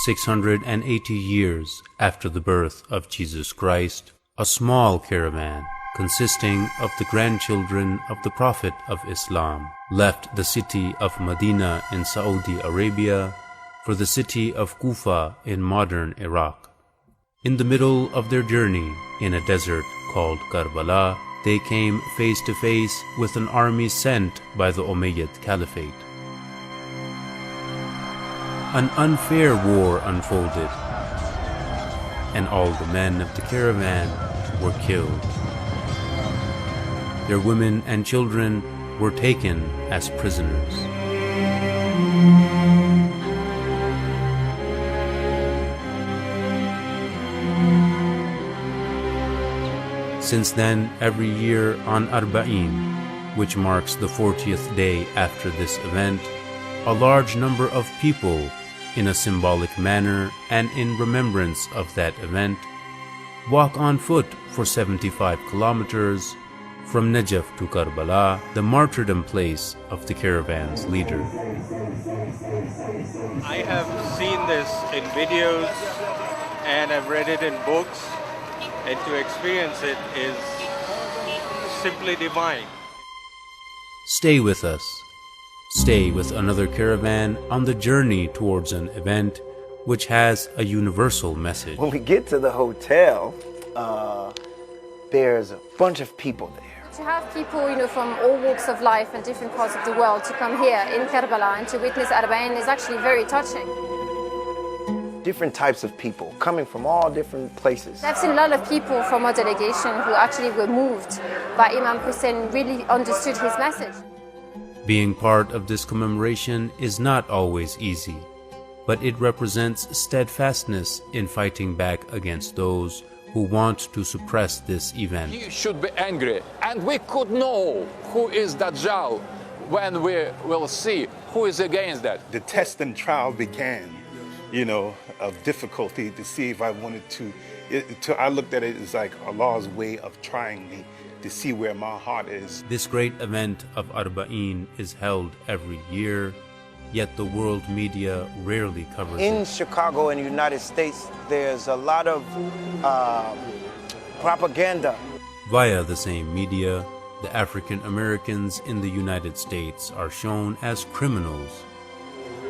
680 years after the birth of Jesus Christ, a small caravan consisting of the grandchildren of the Prophet of Islam left the city of Medina in Saudi Arabia for the city of Kufa in modern Iraq. In the middle of their journey in a desert called Karbala, they came face to face with an army sent by the Umayyad Caliphate. An unfair war unfolded, and all the men of the caravan were killed. Their women and children were taken as prisoners. Since then, every year on Arbaeen, which marks the 40th day after this event, a large number of people, in a symbolic manner and in remembrance of that event, walk on foot for 75 kilometers from Najaf to Karbala, the martyrdom place of the caravan's leader. I have seen this in videos and I've read it in books, and to experience it is simply divine. Stay with us. Stay with another caravan on the journey towards an event which has a universal message. When we get to the hotel, there's a bunch of people there. To have people, from all walks of life and different parts of the world to come here in Karbala and to witness Arbaeen is actually very touching. Different types of people coming from all different places. I've seen a lot of people from our delegation who actually were moved by Imam Hussein, really understood his message. Being part of this commemoration is not always easy, but it represents steadfastness in fighting back against those who want to suppress this event. He should be angry, and we could know who is Dajjal when we will see who is against that. The test and trial began, of difficulty to see if I wanted to. I looked at it as like Allah's way of trying me to see where my heart is. This great event of Arbaeen is held every year, yet the world media rarely covers it. In Chicago and the United States, there's a lot of propaganda. Via the same media, the African Americans in the United States are shown as criminals.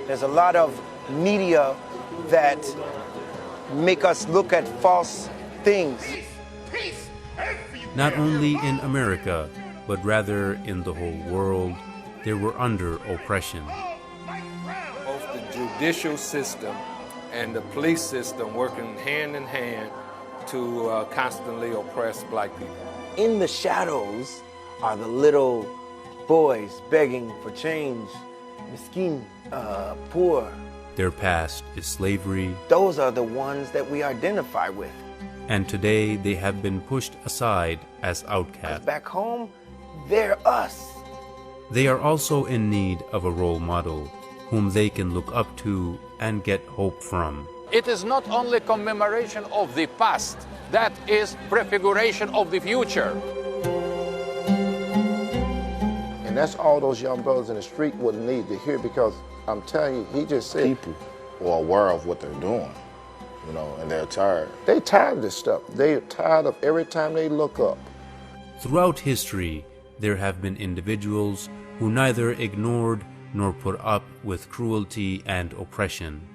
There's a lot of media that make us look at false things. Not only in America, but rather in the whole world, they were under oppression. Both the judicial system and the police system working hand in hand to constantly oppress black people. In the shadows are the little boys begging for change, miskin, poor. Their past is slavery. Those are the ones that we identify with. And today they have been pushed aside as outcasts. Back home, they're us. They are also in need of a role model whom they can look up to and get hope from. It is not only commemoration of the past, that is prefiguration of the future. And that's all those young brothers in the street would need to hear, because I'm telling you, he just said people are aware of what they're doing, and they're tired. They tired of this stuff. They're tired of every time they look up. Throughout history, there have been individuals who neither ignored nor put up with cruelty and oppression.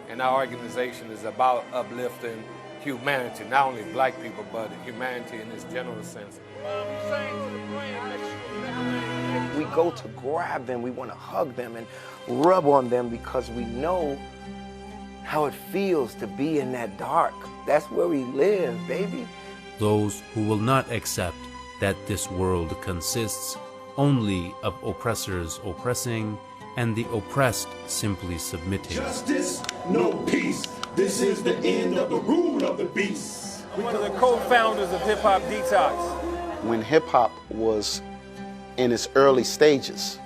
And our organization is about uplifting humanity, not only black people, but humanity in its general sense. We go to grab them, we want to hug them and rub on them because we know how it feels to be in that dark. That's where we live, baby. Those who will not accept that this world consists only of oppressors oppressing and the oppressed simply submitting. Justice, no peace. This is the end of the rule of the beast. One of the co-founders of Hip Hop Detox. When hip hop was in its early stages,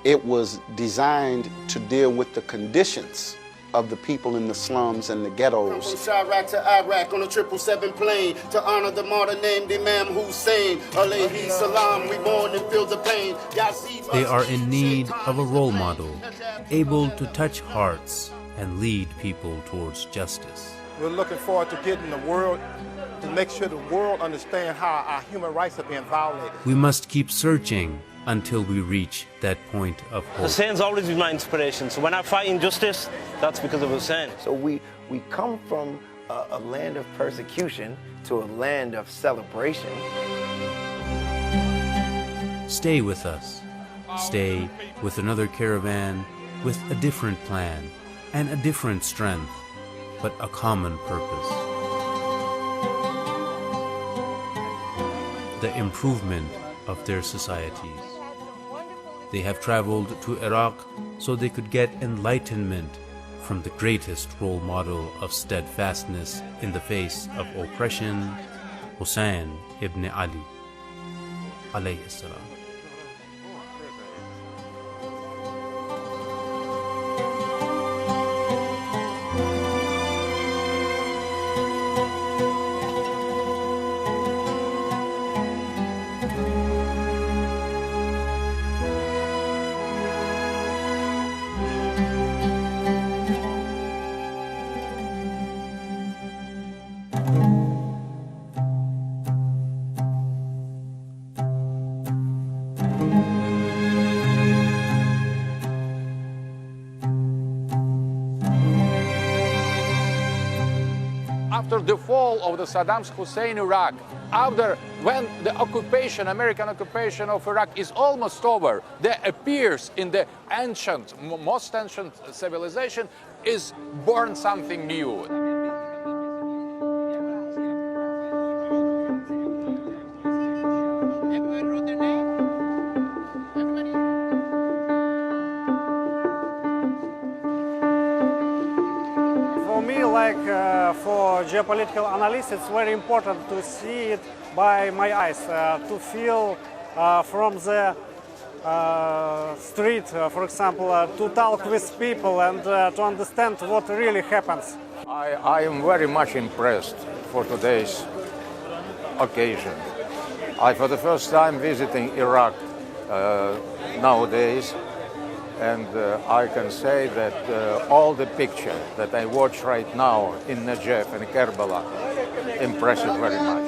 it was designed to deal with the conditions of the people in the slums and the ghettos. From Chirac to Iraq on a 777 plane to honor the martyr named Imam Hussein. Alayhi salam, we mourn and feel the pain. They are in need of a role model, able to touch hearts and lead people towards justice. We're looking forward to getting the world, to make sure the world understands how our human rights are being violated. We must keep searching until we reach that point of hope. Hussein's always been my inspiration. So when I fight injustice, that's because of Hussein. So we come from a land of persecution to a land of celebration. Stay with us. Stay with another caravan with a different plan and a different strength, but a common purpose. The improvement of their societies. They have traveled to Iraq so they could get enlightenment from the greatest role model of steadfastness in the face of oppression, Hussein ibn Ali, alayhi salam. After the fall of the Saddam Hussein Iraq, when the occupation, American occupation of Iraq is almost over, there appears in the most ancient civilization is born something new. For geopolitical analysis, it's very important to see it by my eyes, to feel from the street, for example, to talk with people and to understand what really happens. I am very much impressed for today's occasion. For the first time visiting Iraq nowadays, and I can say that all the pictures that I watch right now in Najaf and Karbala impress it very much.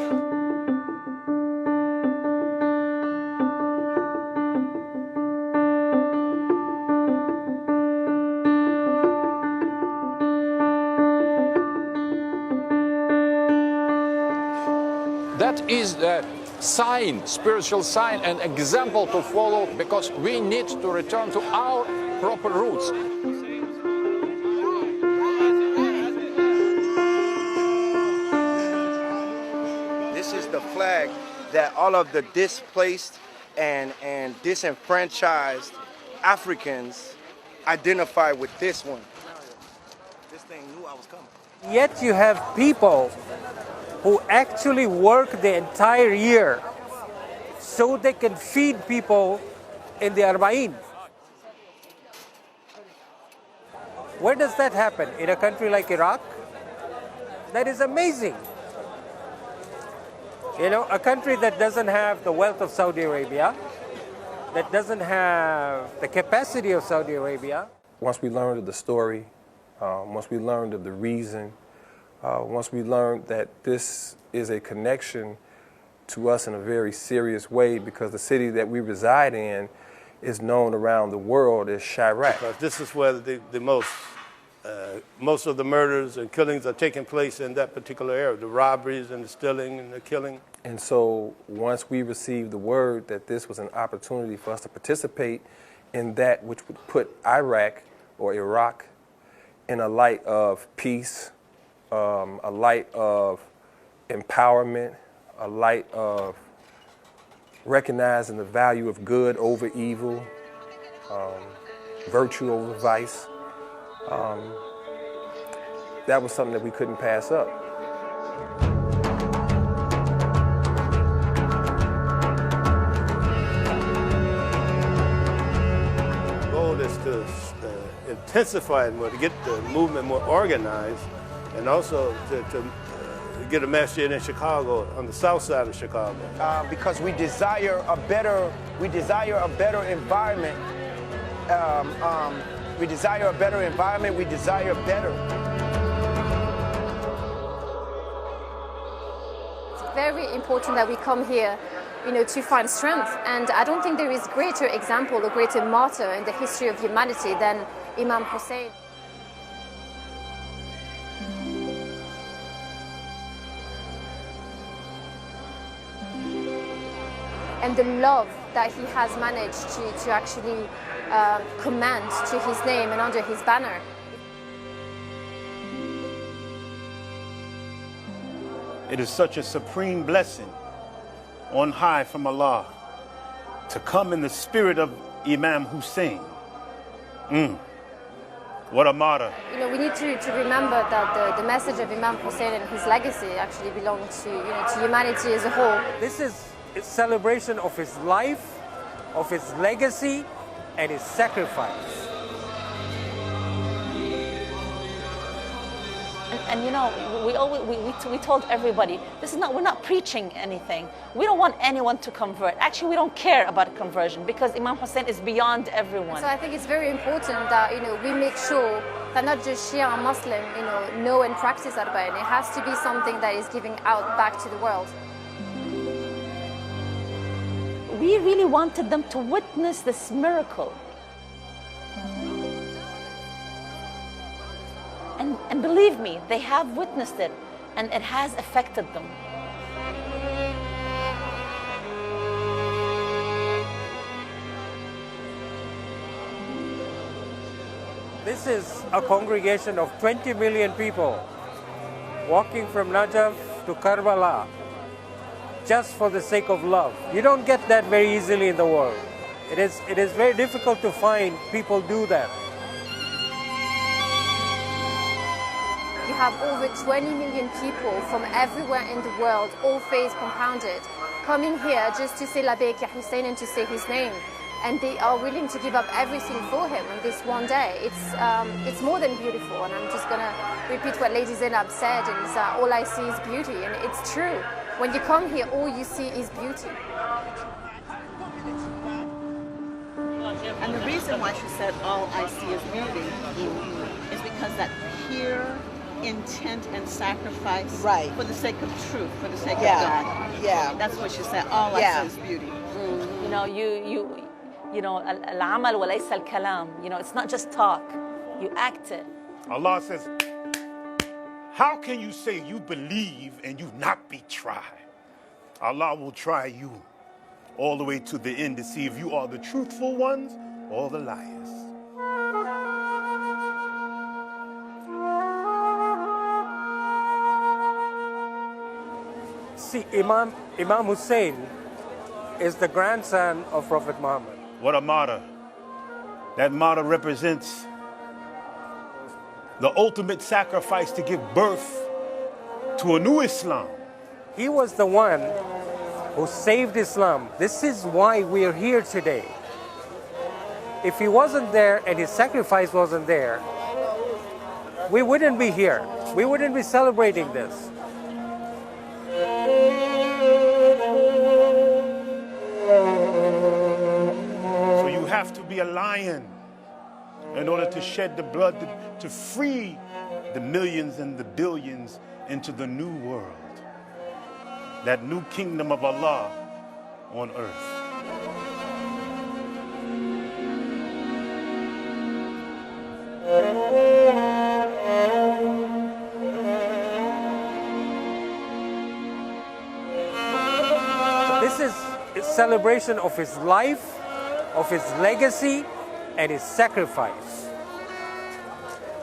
That is the sign, spiritual sign, and example to follow, because we need to return to our proper roots. This is the flag that all of the displaced and disenfranchised Africans identify with. This one. This thing knew I was coming. Yet you have people who actually work the entire year so they can feed people in the Arbaeen. Where does that happen? In a country like Iraq? That is amazing. You know, a country that doesn't have the wealth of Saudi Arabia, that doesn't have the capacity of Saudi Arabia. Once we learned of the story, once we learned of the reason, once we learned that this is a connection to us in a very serious way, because the city that we reside in is known around the world as Chirac. This is where most of the murders and killings are taking place in that particular area, the robberies and the stealing and the killing. And so once we received the word that this was an opportunity for us to participate in that which would put Iraq or Iraq in a light of peace, a light of empowerment, a light of recognizing the value of good over evil, virtue over vice. That was something that we couldn't pass up. The goal is to intensify it more, to get the movement more organized, and also to get a masjid in Chicago, on the south side of Chicago. Because we desire a better environment We desire a better environment. We desire better. It's very important that we come here, to find strength. And I don't think there is greater example or greater martyr in the history of humanity than Imam Hussein. And the love that he has managed to actually command to his name and under his banner. It is such a supreme blessing on high from Allah to come in the spirit of Imam Hussein. What a martyr. We need to remember that the message of Imam Hussein and his legacy actually belong to humanity as a whole. This is a celebration of his life, of his legacy, and his sacrifice. And we told everybody, we're not preaching anything. We don't want anyone to convert. Actually, we don't care about conversion because Imam Hussein is beyond everyone. So I think it's very important that we make sure that not just Shia and Muslim know and practice Arbaeen. It has to be something that is giving out back to the world. We really wanted them to witness this miracle. And believe me, they have witnessed it, and it has affected them. This is a congregation of 20 million people walking from Najaf to Karbala just for the sake of love. You don't get that very easily in the world. It is very difficult to find people do that. You have over 20 million people from everywhere in the world, all faiths compounded, coming here just to say Labbaik Ya Hussein and to say his name. And they are willing to give up everything for him on this one day. It's more than beautiful. And I'm just going to repeat what Lady Zainab said, and it's all I see is beauty. And it's true. When you come here, all you see is beauty. And the reason why she said all I see is beauty is because that pure intent and sacrifice for the sake of truth, for the sake of God. Yeah. That's what she said. All I see is beauty. العمل وليس الكلام. It's not just talk. You act it. Allah says, how can you say you believe and you not be tried? Allah will try you all the way to the end to see if you are the truthful ones or the liars. See, Imam Hussein is the grandson of Prophet Muhammad. What a martyr. That martyr represents the ultimate sacrifice to give birth to a new Islam. He was the one who saved Islam. This is why we are here today. If he wasn't there and his sacrifice wasn't there, we wouldn't be here. We wouldn't be celebrating this. So you have to be a lion in order to shed the blood to free the millions and the billions into the new world, that new kingdom of Allah on earth. This is a celebration of his life, of his legacy, and his sacrifice.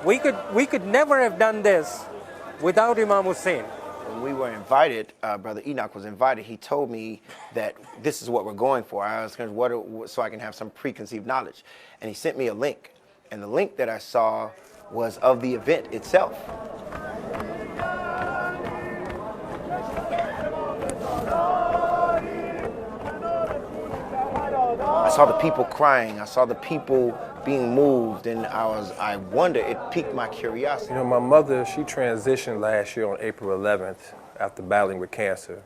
We could never have done this without Imam Hussein. When we were invited, Brother Enoch was invited, he told me that this is what we're going for. I was going, so I can have some preconceived knowledge. And he sent me a link. And the link that I saw was of the event itself. I saw the people crying. I saw the people being moved, and I wonder, it piqued my curiosity. My mother, she transitioned last year on April 11th after battling with cancer.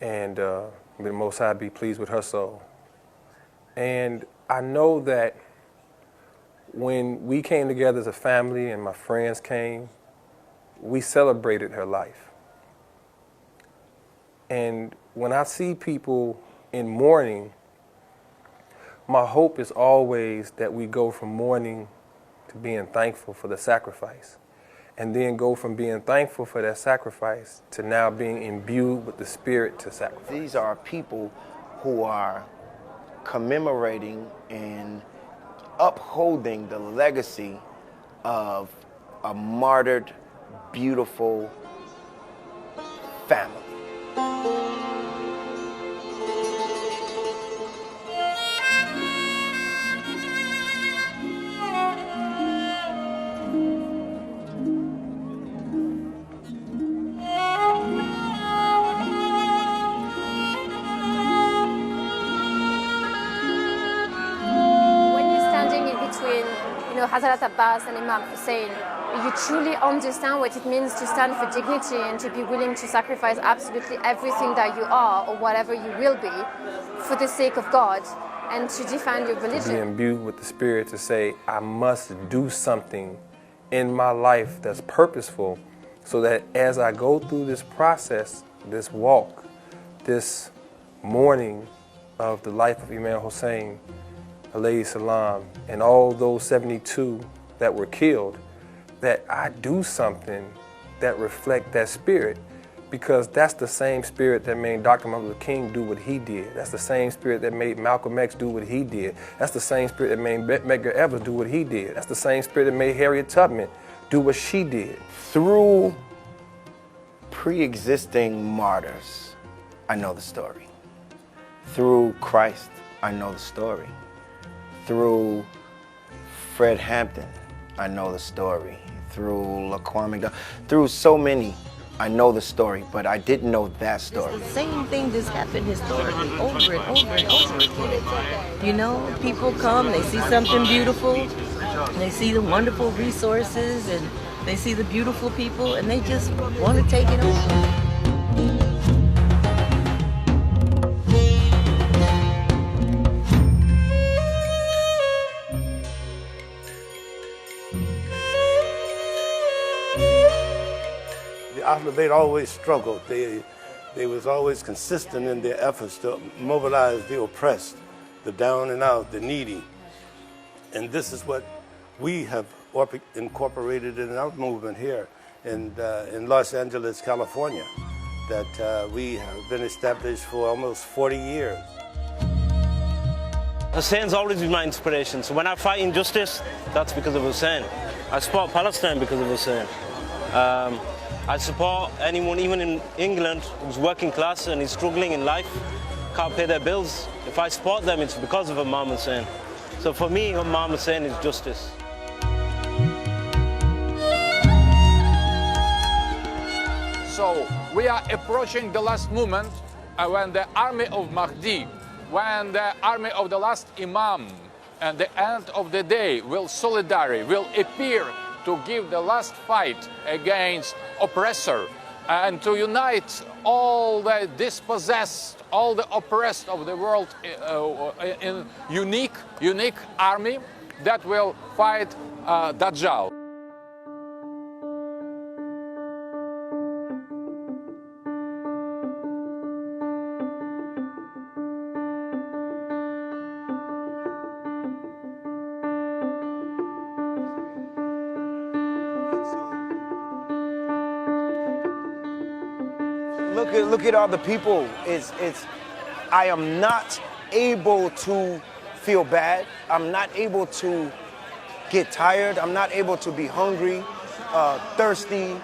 And may the Most High be pleased with her soul. And I know that when we came together as a family and my friends came, we celebrated her life. And when I see people in mourning, my hope is always that we go from mourning to being thankful for the sacrifice, and then go from being thankful for that sacrifice to now being imbued with the spirit to sacrifice. These are people who are commemorating and upholding the legacy of a martyred, beautiful family. Hazrat Abbas and Imam Hussein, you truly understand what it means to stand for dignity and to be willing to sacrifice absolutely everything that you are or whatever you will be for the sake of God and to defend your religion. To be imbued with the spirit to say, I must do something in my life that's purposeful so that as I go through this process, this walk, this mourning of the life of Imam Hussein, alayhi salam, and all those 72 that were killed, that I do something that reflect that spirit, because that's the same spirit that made Dr. Martin Luther King do what he did. That's the same spirit that made Malcolm X do what he did. That's the same spirit that made Medgar Evers do what he did. That's the same spirit that made Harriet Tubman do what she did. Through pre-existing martyrs, I know the story. Through Christ, I know the story. Through Fred Hampton, I know the story. Through Laquan, through so many, I know the story, but I didn't know that story. The same thing just happened historically over and over and over again. You know, people come, they see something beautiful, they see the wonderful resources, and they see the beautiful people, and they just want to take it over. Ahlul Bayt always struggled. They was always consistent in their efforts to mobilize the oppressed, the down and out, the needy. And this is what we have incorporated in our movement here in Los Angeles, California, that we have been established for almost 40 years. Hussein's always been my inspiration. So when I fight injustice, that's because of Hussein. I support Palestine because of Hussein. I support anyone, even in England, who's working class and is struggling in life, can't pay their bills. If I support them, it's because of Imam Hussein. So for me, Imam Hussein is justice. So we are approaching the last moment when the army of Mahdi, when the army of the last Imam, and the end of the day will appear to give the last fight against oppressor and to unite all the dispossessed, all the oppressed of the world in unique army that will fight Dajjal. Look at all the people. I am not able to feel bad. I'm not able to get tired. I'm not able to be hungry, thirsty.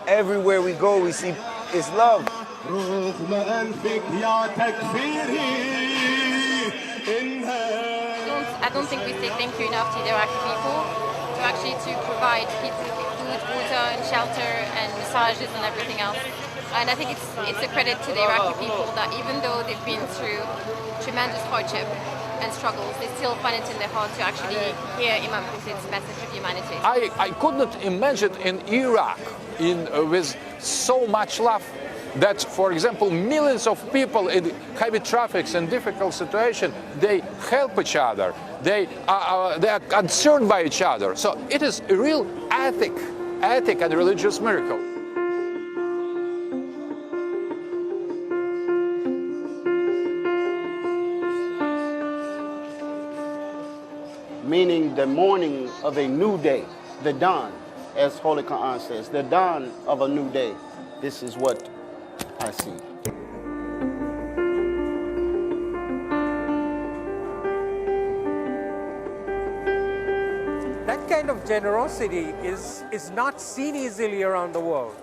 Everywhere we go, we see it's love. I don't think we say thank you enough to the Iraqi people, to provide people food, water, and shelter, and massages and everything else. And I think it's a credit to the Iraqi people that even though they've been through tremendous hardship and struggles, they still find it in their heart to actually hear Imam Hussein's message of humanity. I couldn't imagine in Iraq with so much love that, for example, millions of people in heavy traffic and difficult situation, they help each other. They are concerned by each other. So it is a real ethic and religious miracle. Meaning the morning of a new day, the dawn, as Holy Quran says, the dawn of a new day. This is what I see. That kind of generosity is not seen easily around the world.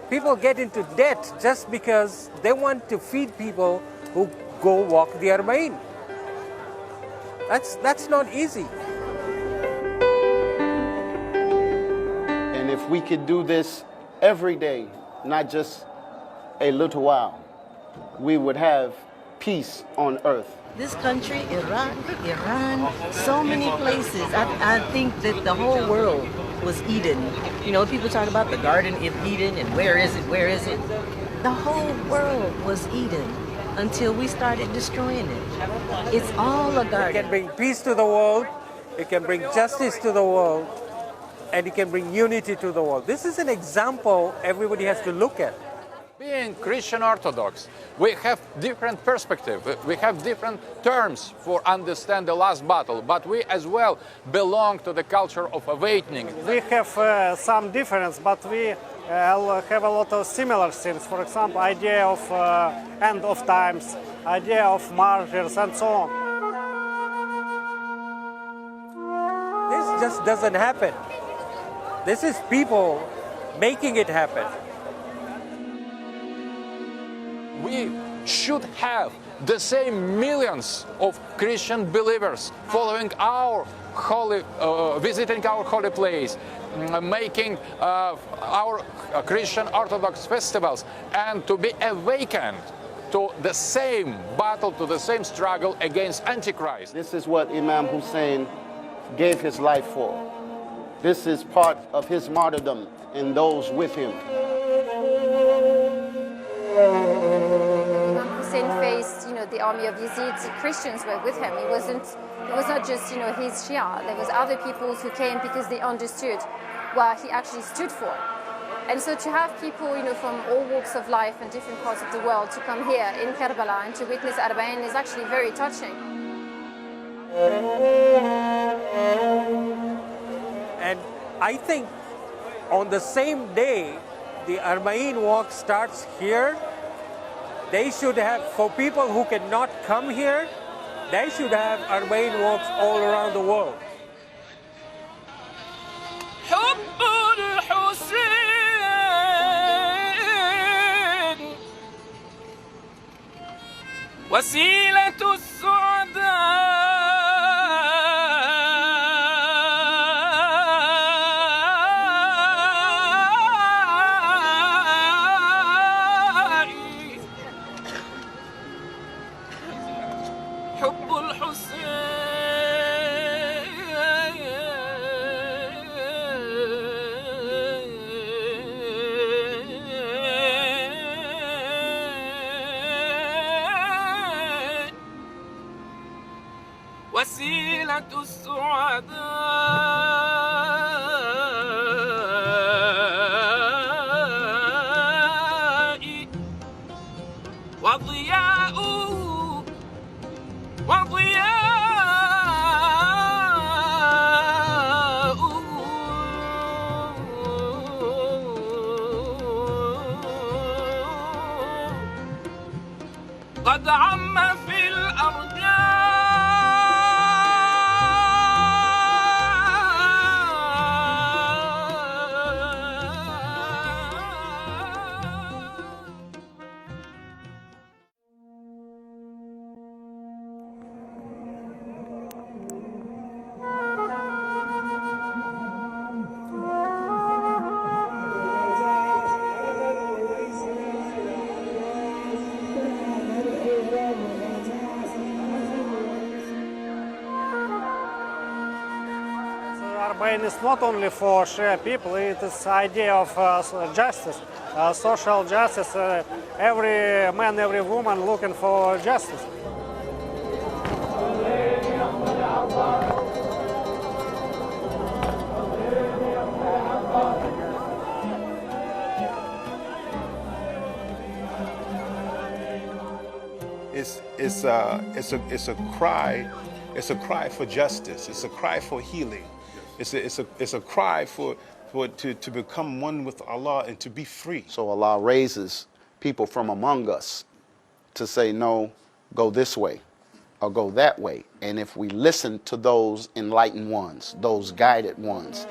People get into debt just because they want to feed people who go walk the Arbaeen. That's not easy. And if we could do this every day, not just a little while, we would have peace on earth. This country, Iraq, Iran, so many places. I think that the whole world was Eden. You know, people talk about the Garden of Eden and where is it? The whole world was Eden until we started destroying it. It's all a garden. It can bring peace to the world, it can bring justice to the world, and it can bring unity to the world. This is an example everybody has to look at. Being Christian Orthodox, we have different perspective. We have different terms for understand the last battle, but we as well belong to the culture of awakening. We have some difference, but we have a lot of similar things. For example, idea of end of times, idea of martyrs, and so on. This just doesn't happen. This is people making it happen. We should have the same millions of Christian believers following our holy, visiting our holy place, making our Christian Orthodox festivals, and to be awakened to the same battle, to the same struggle against Antichrist. This is what Imam Hussein gave his life for. This is part of his martyrdom and those with him. Imam Hussein faced, the army of Yazid. Christians were with him. It was not just, his Shia. There was other peoples who came because they understood what he actually stood for. And so to have people, from all walks of life and different parts of the world to come here in Karbala and to witness Arbaeen is actually very touching. And I think on the same day the Arbaeen walk starts here, they should have, for people who cannot come here, they should have Arbaeen walks all around the world. وسيلة السعداء حب وسيلة السعداء وضياء قد عم في الأرجاء Arbaeen is not only for Shia people, it is idea of justice, social justice. Every man, every woman looking for justice. It's a cry for justice. It's a cry for healing. It's a cry to become one with Allah and to be free. So Allah raises people from among us to say, no, go this way or go that way. And if we listen to those enlightened ones, those guided ones,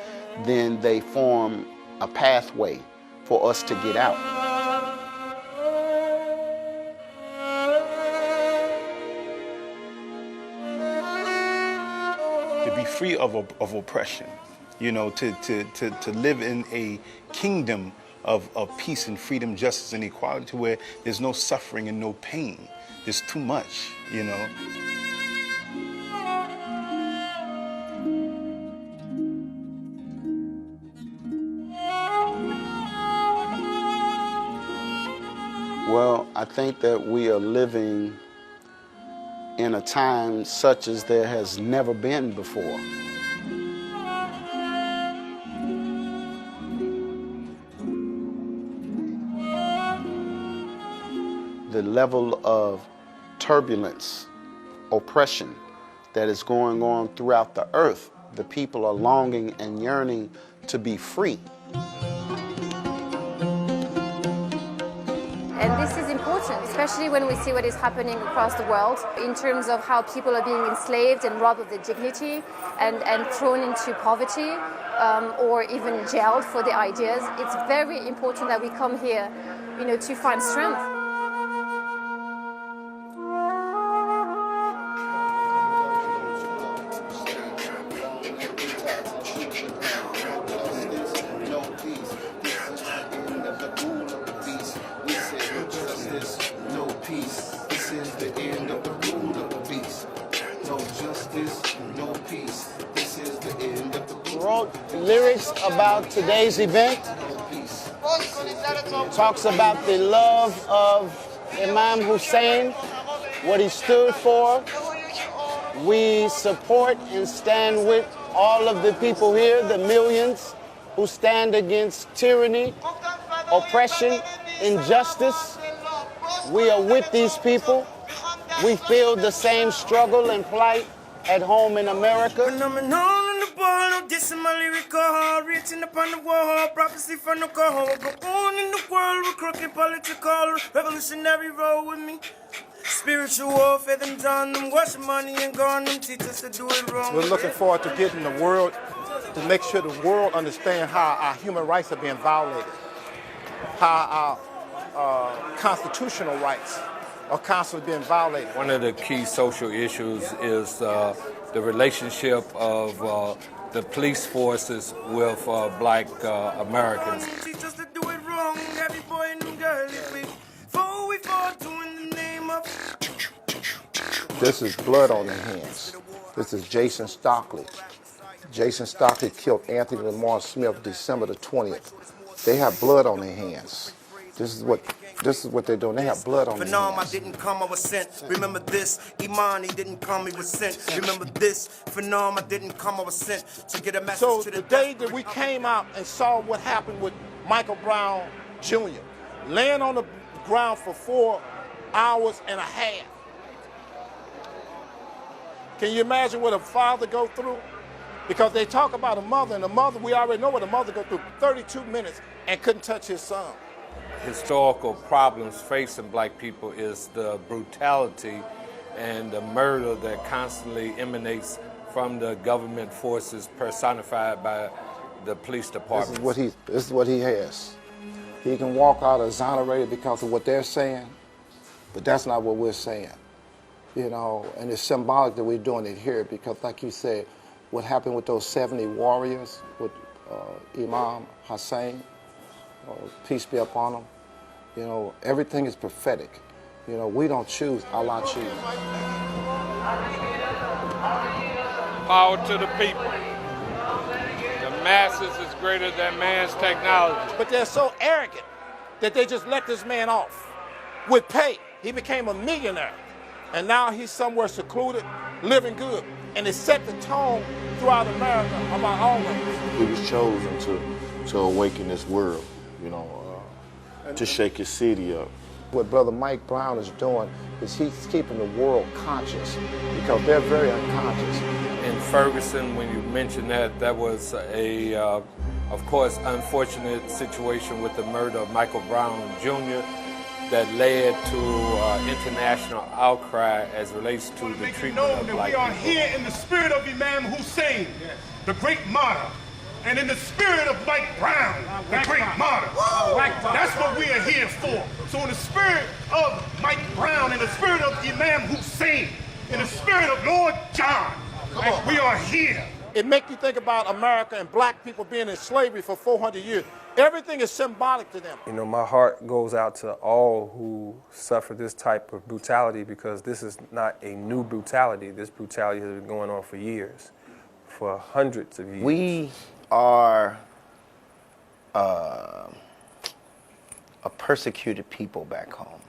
then they form a pathway for us to get out. To be free of oppression, you know, to live in a kingdom of peace and freedom, justice and equality where there's no suffering and no pain. There's too much, you know. Well, I think that we are living in a time such as there has never been before. The level of turbulence, oppression that is going on throughout the earth, the people are longing and yearning to be free. And this is important, especially when we see what is happening across the world in terms of how people are being enslaved and robbed of their dignity and thrown into poverty or even jailed for their ideas. It's very important that we come here, you know, to find strength. Wrote lyrics about today's event. Talks about the love of Imam Hussein, what he stood for. We support and stand with all of the people here, the millions who stand against tyranny, oppression, injustice. We are with these people. We feel the same struggle and plight at home in America. Reaching upon the wall, prophecy from the cohort. Go on in the world with crooked political, revolutionary road with me. Spiritual warfare, them done, them wash money and gone, them teach us to do it wrong. We're looking forward to getting the world, to make sure the world understands how our human rights are being violated, how our constitutional rights are constantly being violated. One of the key social issues is the relationship of the police forces with black Americans. This is blood on their hands. This is Jason Stockley. Jason Stockley killed Anthony Lamar Smith December the 20th. They have blood on their hands. This is what they're doing. They have blood on their hands. I didn't come, I was sent. Remember this, Imani didn't come, he was sent. Remember this, Phenom, I didn't come, I was sent to get a message so to the day that we came out and saw what happened with Michael Brown Jr., laying on the ground for 4 hours and a half. Can you imagine what a father go through? Because they talk about a mother, and a mother, we already know what a mother go through, 32 minutes and couldn't touch his son. Historical problems facing black people is the brutality and the murder that constantly emanates from the government forces personified by the police department. This is what he has. He can walk out exonerated because of what they're saying, but that's not what we're saying. You know, and it's symbolic that we're doing it here because, like you said, what happened with those 70 warriors with Imam Hussein, peace be upon him. You know, everything is prophetic. You know, we don't choose, Allah chooses. Power to the people. masses is greater than man's technology. But they're so arrogant that they just let this man off with pay. He became a millionaire. And now he's somewhere secluded, living good. And it set the tone throughout America about all of us. He was chosen to awaken this world, you know, to shake his city up. What Brother Mike Brown is doing is he's keeping the world conscious because they're very unconscious. In Ferguson, when you mentioned that, that was a, of course, unfortunate situation with the murder of Michael Brown Jr. that led to international outcry as relates to the treatment of black we are people. here in the spirit of Imam Hussein, the great martyr, and in the spirit of Mike Brown, the great martyr. That's what we are here for. So in the spirit of Mike Brown, in the spirit of Imam Hussein, in the spirit of Lord John, we are here. It makes you think about America and black people being in slavery for 400 years. Everything is symbolic to them. You know, my heart goes out to all who suffer this type of brutality because this is not a new brutality. This brutality has been going on for years, for hundreds of years. We are a persecuted people back home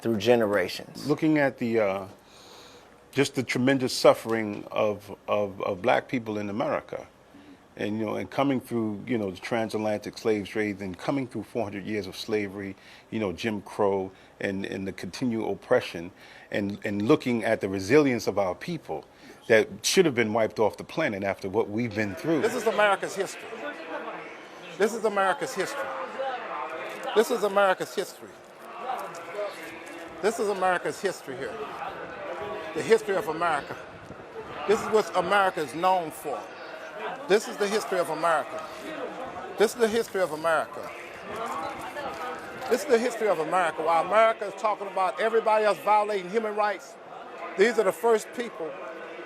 through generations. Looking at the just the tremendous suffering of black people in America, and and coming through the transatlantic slave trade, and coming through 400 years of slavery, Jim Crow, and the continued oppression, and looking at the resilience of our people that should have been wiped off the planet after what we've been through. This is America's history. This is America's history. This is America's history. This is America's history here. The history of America. This is what America is known for. This is the history of America. This is the history of America. This is the history of America. While America is talking about everybody else violating human rights, these are the first people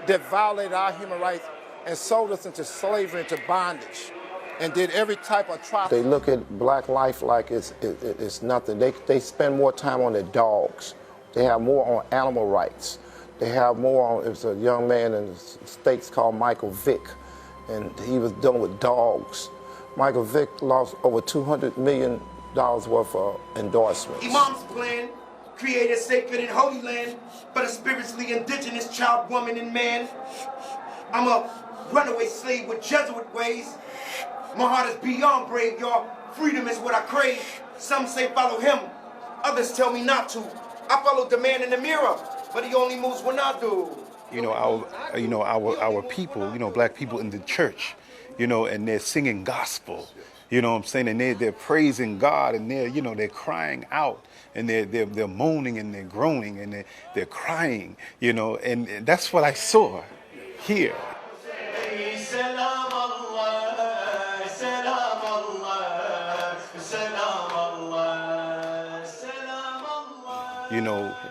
that violated our human rights and sold us into slavery, into bondage, and did every type of atrocity. They look at black life like it's nothing. They spend more time on their dogs. They have more on animal rights. They have more on, there's a young man in the States called Michael Vick, and he was dealing with dogs. Michael Vick lost over $200 million worth of endorsements. Imam's plan, create a sacred and holy land, but a spiritually indigenous child, woman, and man. I'm a runaway slave with Jesuit ways. My heart is beyond brave, y'all. Freedom is what I crave. Some say follow him, others tell me not to. I follow the man in the mirror, but he only moves when I do. Our people, black people in the church, and they're singing gospel, what I'm saying, and they're praising God, and they're crying out, and they're moaning and they're groaning and they're crying, and that's what I saw here.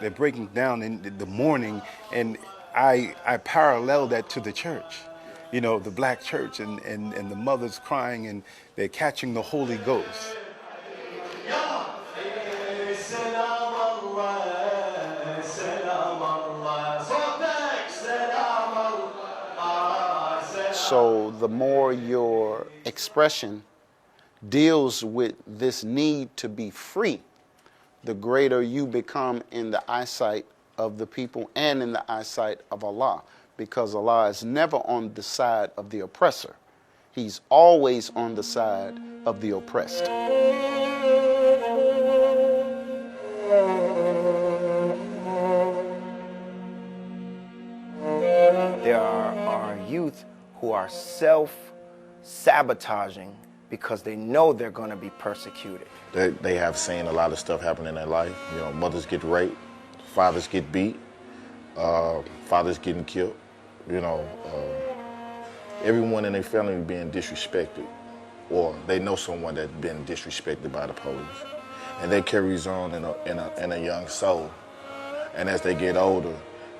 They're breaking down in the morning, and I parallel that to the church, the black church, and the mothers crying, and they're catching the Holy Ghost. So the more your expression deals with this need to be free, the greater you become in the eyesight of the people and in the eyesight of Allah, because Allah is never on the side of the oppressor. He's always on the side of the oppressed. There are youth who are self-sabotaging because they know they're going to be persecuted. They have seen a lot of stuff happen in their life. Mothers get raped, fathers get beat, fathers getting killed. Everyone in their family being disrespected, or they know someone that's been disrespected by the police, and that carries on in a young soul. And as they get older,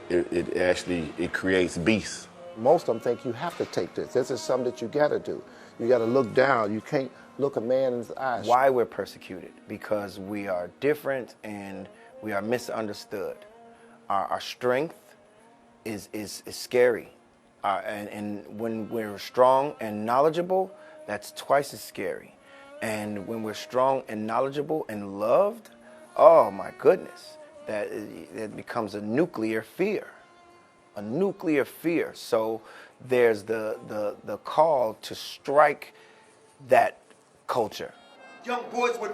it creates beasts. Most of them think you have to take this. This is something that you got to do. You got to look down. You can't look a man in his eyes. Why we're persecuted? Because we are different and we are misunderstood. Our strength is scary. And when we're strong and knowledgeable, that's twice as scary. And when we're strong and knowledgeable and loved, oh my goodness, that becomes a nuclear fear. A nuclear fear. So there's the call to strike that culture. Young boys with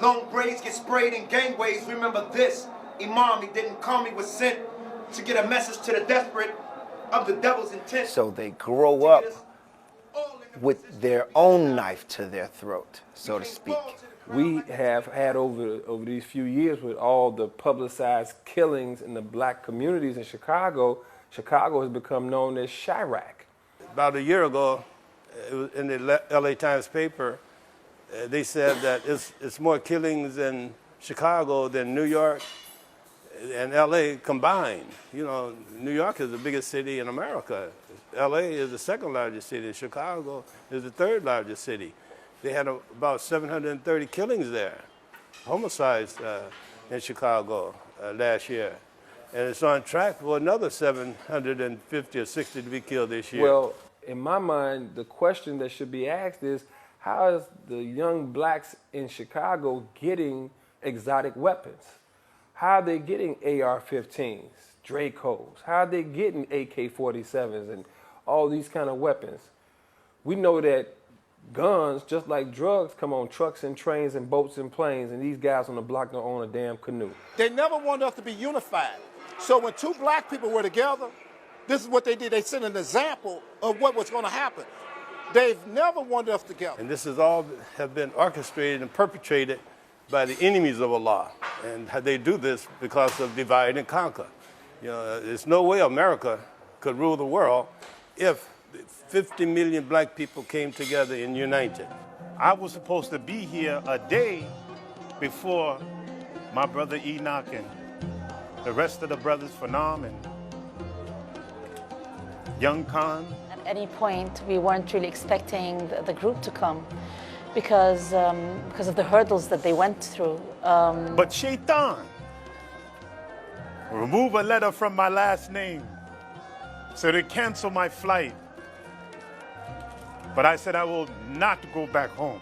long braids get sprayed in gangways. Remember this, Imam, he didn't come, he was sent to get a message to the desperate of the devil's intent. So they grow up with their own knife to their throat, so to speak. We have had over these few years with all the publicized killings in the black communities in Chicago, Chicago has become known as Chirac. About a year ago, in the LA Times paper, they said that it's more killings in Chicago than New York and LA combined. You know, New York is the biggest city in America. LA is the second largest city. Chicago is the third largest city. They had about 730 killings there, homicides in Chicago last year. And it's on track for another 750 or 60 to be killed this year. Well, in my mind, the question that should be asked is, how is the young blacks in Chicago getting exotic weapons? How are they getting AR-15s, Dracos? How are they getting AK-47s and all these kind of weapons? We know that guns, just like drugs, come on trucks and trains and boats and planes, and these guys on the block don't own a damn canoe. They never wanted us to be unified. So when two black people were together, this is what they did. They set an example of what was going to happen. They've never wanted us together. And this is all have been orchestrated and perpetrated by the enemies of Allah. And they do this because of divide and conquer. You know, there's no way America could rule the world if 50 million black people came together and united. I was supposed to be here a day before my brother Enoch and the rest of the brothers, Fanam and Young Khan. At any point, we weren't really expecting the group to come because of the hurdles that they went through. But Shaitan, remove a letter from my last name so they cancel my flight. But I said I will not go back home.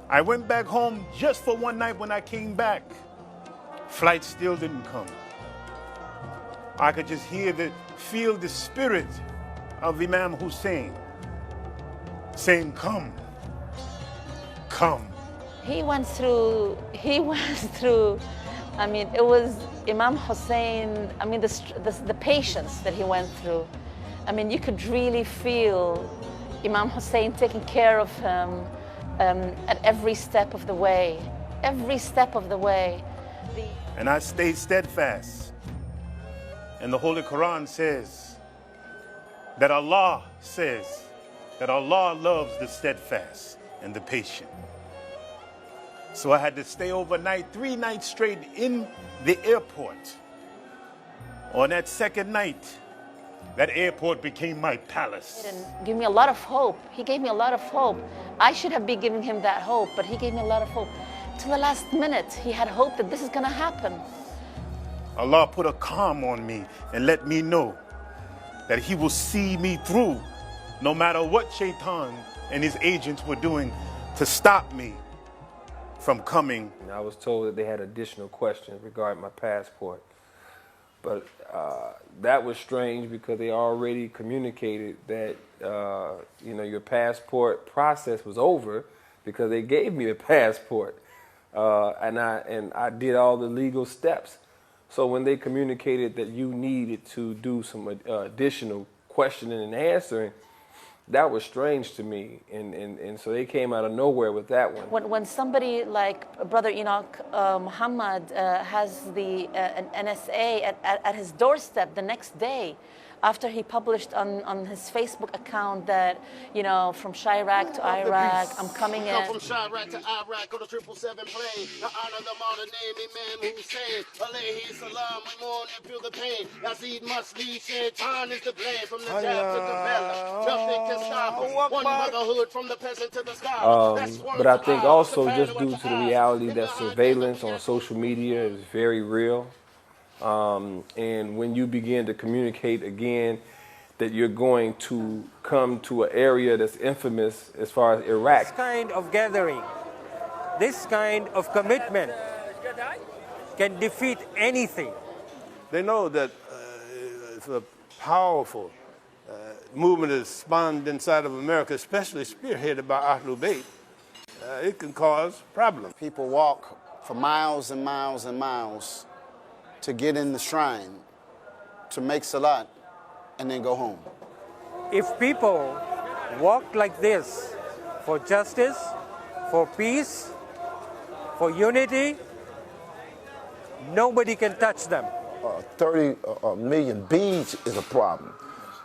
I went back home just for one night. When I came back, flight still didn't come. I could just feel the spirit of Imam Hussein saying, come, come. He went through, I mean, it was Imam Hussein, I mean, the patience that he went through. I mean, you could really feel Imam Hussein taking care of him at every step of the way, every step of the way. And I stayed steadfast. And the Holy Quran says that Allah loves the steadfast and the patient. So I had to stay overnight, 3 nights straight in the airport. On that second night, that airport became my palace. And give me a lot of hope. He gave me a lot of hope. I should have been giving him that hope, but he gave me a lot of hope. Till the last minute, he had hope that this is going to happen. Allah put a calm on me and let me know that He will see me through no matter what Shaitan and his agents were doing to stop me from coming. I was told that they had additional questions regarding my passport. But that was strange because they already communicated that your passport process was over because they gave me a passport, and I did all the legal steps. So when they communicated that you needed to do some additional questioning and answering, that was strange to me, and so they came out of nowhere with that one. When somebody like Brother Enoch Muhammad has an NSA at his doorstep the next day, after he published on his Facebook account that, from Chirac to Iraq, I'm coming in. From Chirac to Iraq, go to 777 plane. I honor the modern name, Imam Hussein. Alayhi salam, we mourn and feel the pain. Yazid must leave, Shaitan is the blame. From the Najaf to Karbala, nothing can stop us. One motherhood from the peasant to the sky. But I think also just due to the reality that surveillance on social media is very real, And when you begin to communicate again that you're going to come to an area that's infamous as far as Iraq. This kind of gathering, this kind of commitment can defeat anything. They know that it's a powerful movement that is spawned inside of America, especially spearheaded by Ahlul Bayt. It can cause problems. People walk for miles and miles and miles to get in the shrine, to make salat, and then go home. If people walk like this for justice, for peace, for unity, nobody can touch them. 30 million bees is a problem.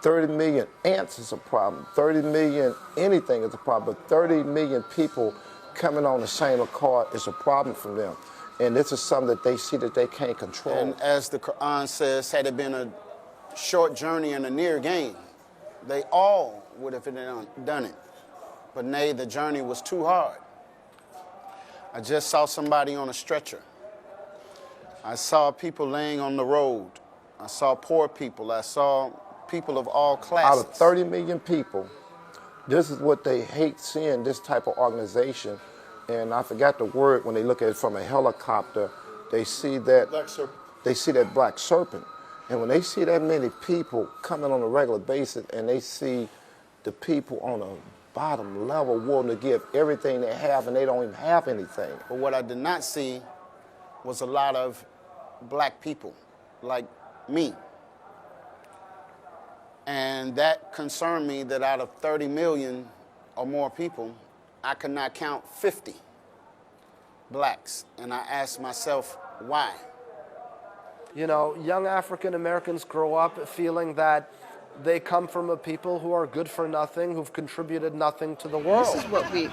30 million ants is a problem. 30 million anything is a problem. But 30 million people coming on the same accord is a problem for them. And this is something that they see that they can't control. And as the Quran says, had it been a short journey and a near gain, they all would have done it. But nay, the journey was too hard. I just saw somebody on a stretcher. I saw people laying on the road. I saw poor people. I saw people of all classes. Out of 30 million people, this is what they hate seeing, this type of organization. And I forgot the word, when they look at it from a helicopter, they see that Black serpent. They see that black serpent. And when they see that many people coming on a regular basis and they see the people on a bottom level willing to give everything they have and they don't even have anything. But what I did not see was a lot of black people like me. And that concerned me that out of 30 million or more people, I could not count 50 blacks. And I asked myself, why? You know, young African Americans grow up feeling that they come from a people who are good for nothing, who've contributed nothing to the world. This is what we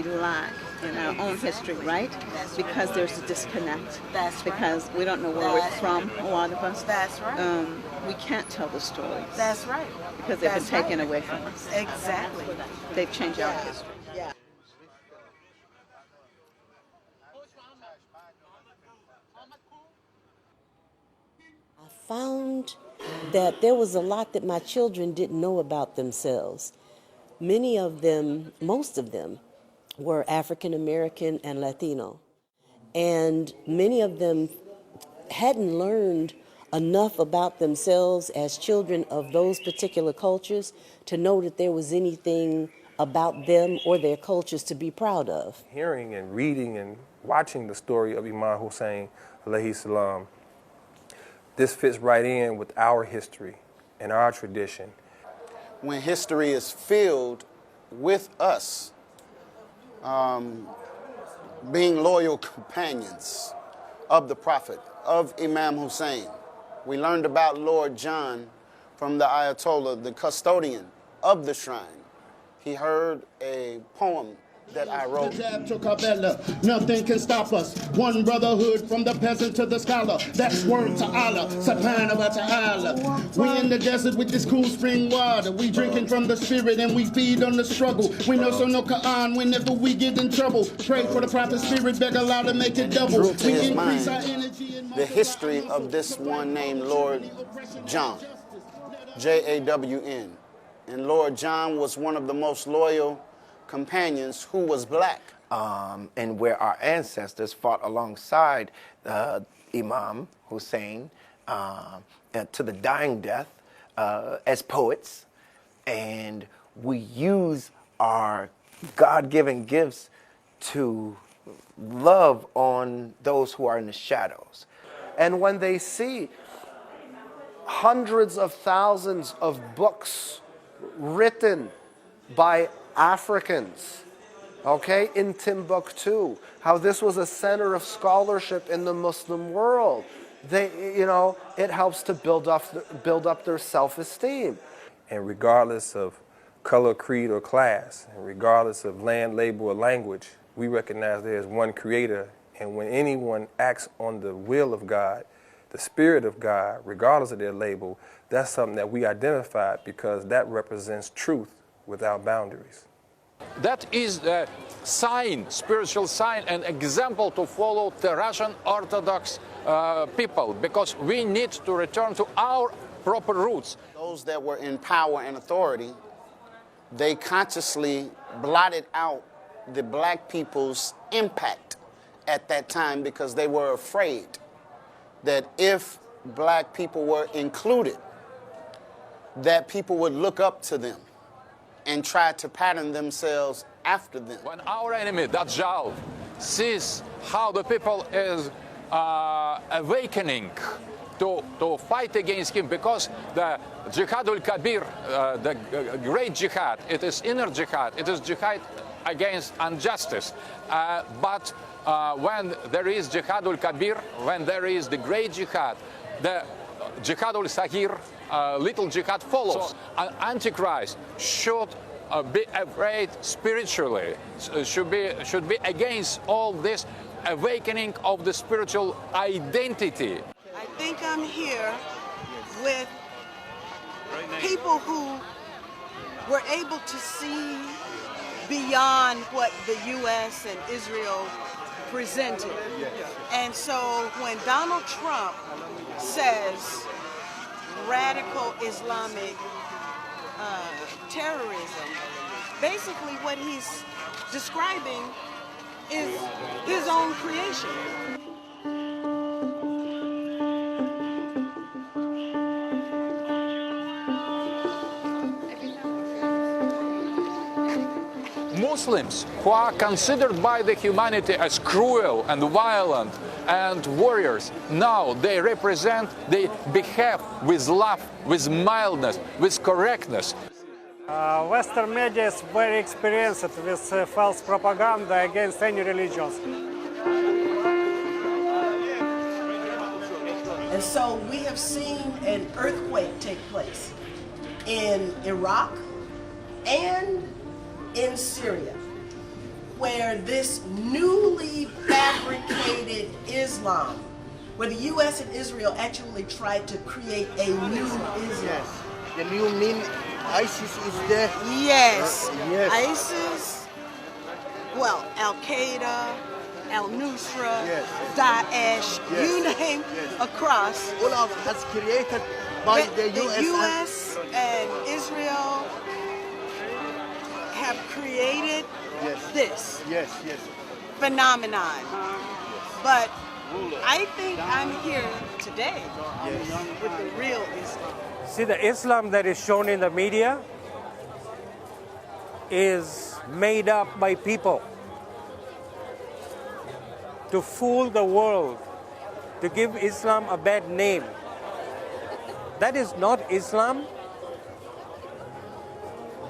lack in our own history, right? Because there's a disconnect. That's right. Because we don't know where we're from, a lot of us. That's right. We can't tell the stories. That's right. Because they've been taken away from us. Exactly. They've changed our history. Yeah. I found that there was a lot that my children didn't know about themselves. Many of them, most of them, were African American and Latino. And many of them hadn't learned enough about themselves as children of those particular cultures to know that there was anything about them or their cultures to be proud of. Hearing and reading and watching the story of Imam Hussein, alayhi salam, this fits right in with our history and our tradition. When history is filled with us being loyal companions of the Prophet, of Imam Hussein. We learned about Lord John from the Ayatollah, the custodian of the shrine. He heard a poem that I wrote. Najaf to Karbala, nothing can stop us. One brotherhood from the peasant to the scholar. That's word to Allah, subhanahu wa ta'ala. We in the desert with this cool spring water. We drinking from the spirit and we feed on the struggle. We know so no Quran whenever we get in trouble. Pray for the prophet's spirit, beg Allah to make it double. Drew to We his increase mind our energy and the history of this one named Lord John, J-A-W-N. And Lord John was one of the most loyal companions who was black. And where our ancestors fought alongside Imam Hussein to the dying death as poets. And we use our God-given gifts to love on those who are in the shadows. And when they see hundreds of thousands of books written by Africans, okay, in Timbuktu, how this was a center of scholarship in the Muslim world, it helps to build up their self-esteem. And regardless of color, creed, or class, and regardless of land, label, or language, we recognize there is one creator. And when anyone acts on the will of God, the spirit of God, regardless of their label, that's something that we identify because that represents truth without boundaries. That is the sign, spiritual sign and example to follow the Russian Orthodox people, because we need to return to our proper roots. Those that were in power and authority, they consciously blotted out the black people's impact at that time because they were afraid that if black people were included, that people would look up to them and try to pattern themselves after them. When our enemy, Dajjal, sees how the people is awakening to fight against him, because the Jihadul Kabir, the great jihad, it is inner jihad, it is jihad against injustice. But when there is Jihadul Kabir, when there is the great jihad, the Jihadul Sahir, little jihad follows. So, an Antichrist should be afraid spiritually, should be against all this awakening of the spiritual identity. I think I'm here with people who were able to see beyond what the U.S. and Israel presented. And so when Donald Trump says radical Islamic terrorism, basically what he's describing is his own creation. Muslims who are considered by the humanity as cruel and violent and warriors, now they represent, they behave with love, with mildness, with correctness. Western media is very experienced with false propaganda against any religions. And so we have seen an earthquake take place in Iraq and in Syria, where this newly fabricated Islam, where the U.S. and Israel actually tried to create a new Islam. Yes. The new mean ISIS is there? Yes. Yes. ISIS, well, Al-Qaeda, Al-Nusra, Yes. Daesh, Yes. you name across. All of has created by the U.S. US and Israel have created this Yes, yes. phenomenon. But I think I'm here today with the real Islam. See, the Islam that is shown in the media is made up by people to fool the world, to give Islam a bad name. That is not Islam.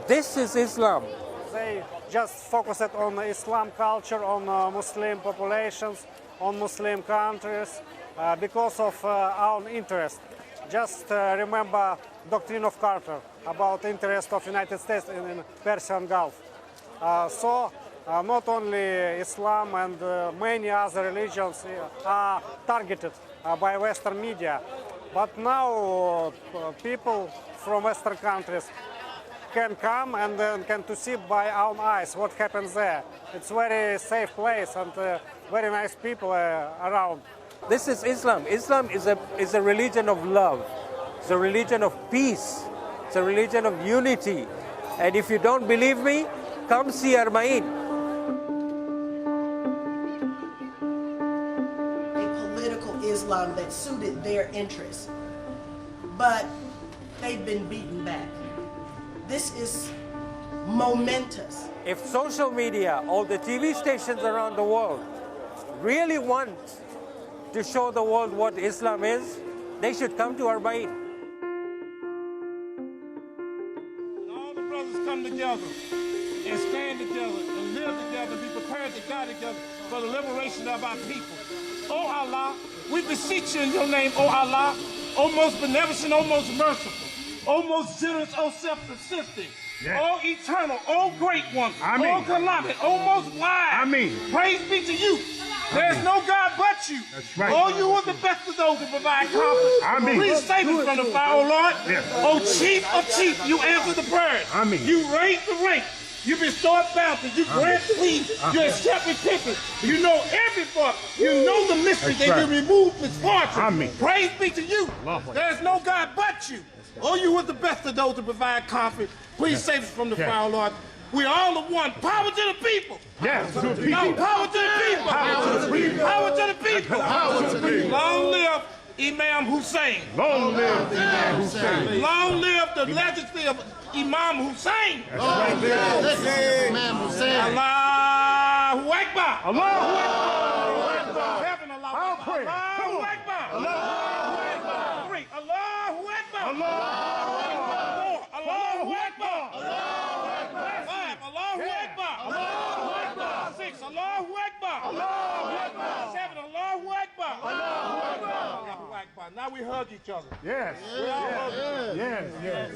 This is Islam. They just focused on Islam culture, on Muslim populations, on Muslim countries, because of our interest. Just remember doctrine of Carter about interest of United States in Persian Gulf. So not only Islam and many other religions are targeted by Western media, but now people from Western countries can come and can to see by our eyes what happens there. It's a very safe place and very nice people around. This is Islam. Islam is a religion of love. It's a religion of peace. It's a religion of unity. And if you don't believe me, come see Arbaeen. A political Islam that suited their interests. But they've been beaten back. This is momentous. If social media, all the TV stations around the world really want to show the world what Islam is, they should come to Arbaeen. All the brothers come together and stand together and live together, be prepared to die together for the liberation of our people. Oh Allah, we beseech you in your name, oh Allah, oh most beneficent, oh most merciful, oh most generous, oh self-consistent, oh eternal, oh great one, oh calamity, oh most wise. Praise be to you. There's no God but you. That's right. Oh, you are the best of those to provide comfort. Please save us from the fire, oh Lord. Yes. Oh chief of chiefs, you answer the prayers. You raise the rank. You restored Baptist. You grant peace. You're a shepherd picket. You know every part. You know the mystery. They will remove misfortune. Praise be to you. There's no God but you. Oh, you was the best of those to provide comfort. Please save us from the foul, Lord. We all are one. Power to the people. Yes, to the people. No, power to the people. Power to the people. Power to the people. Power to the people. Long live Imam Hussein. Long live Imam Hussein. Long live the legacy of Imam Hussein. Long live Imam Hussein. Allahu Akbar. Allahu Akbar. Heaven, Allahu I'll Akbar. pray. Allahu Akbar. Allahu Akbar. Three. Allahu Akbar. Allahu Akbar. Four. Allahu Akbar. Allahu Akbar. Five. Allahu Akbar. Allahu Akbar. Six. Allahu Akbar. Allahu Akbar. Seven. Allahu Akbar. Allahu Akbar. Allahu Akbar. Now we hug each other. Yes. We all hug each other. Yes.